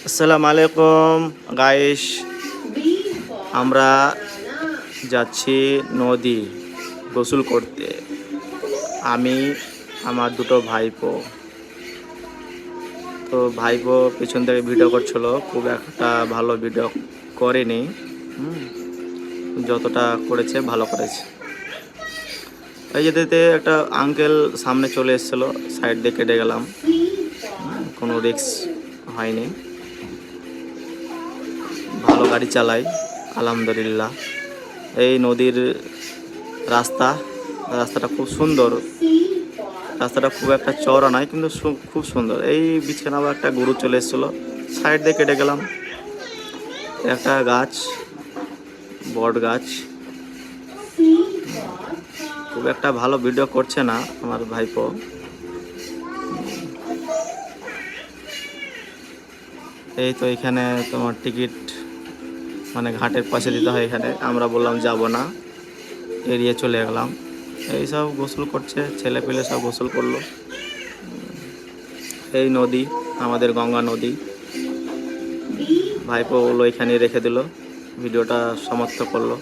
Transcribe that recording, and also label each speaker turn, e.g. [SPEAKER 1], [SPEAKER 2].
[SPEAKER 1] আসসালামু আলাইকুম গাইস, আমরা যাচ্ছি নদী গোসল করতে। আমি আমার দুটো ভাইপো। তো ভাইপো পিছন থেকে ভিডিও করছিল, খুব একটা ভালো ভিডিও করেনি। যতটা করেছে ভালো করেছে। এই যেতে একটা আঙ্কেল সামনে চলে এসেছিলো, সাইড দিয়ে কেটে গেলাম। কোনো রিস্ক হয়নি, ভালো গাড়ি চালাই আলহামদুলিল্লাহ। এই নদীর রাস্তাটা খুব সুন্দর। রাস্তাটা খুব একটা চওড়া নয়, কিন্তু খুব সুন্দর। এই বিছানা আবার একটা গরু চলে এসেছিলো, সাইড দিয়ে কেটে গেলাম। একটা গাছ, বট গাছ। খুব একটা ভালো ভিডিও করছে না আমার ভাইপো। এই তো এখানে তোমার টিকিট মানে ঘাটের পাশে দিতে হয়। এখানে আমরা বললাম যাব না, এড়িয়ে চলে গেলাম। এই সব গোসল করছে, ছেলে পেলে সব গোসল করলো। এই নদী আমাদের গঙ্গা নদী। ভাইপো ওগুলো এখানে রেখে দিল, ভিডিওটা সমাপ্ত করলো।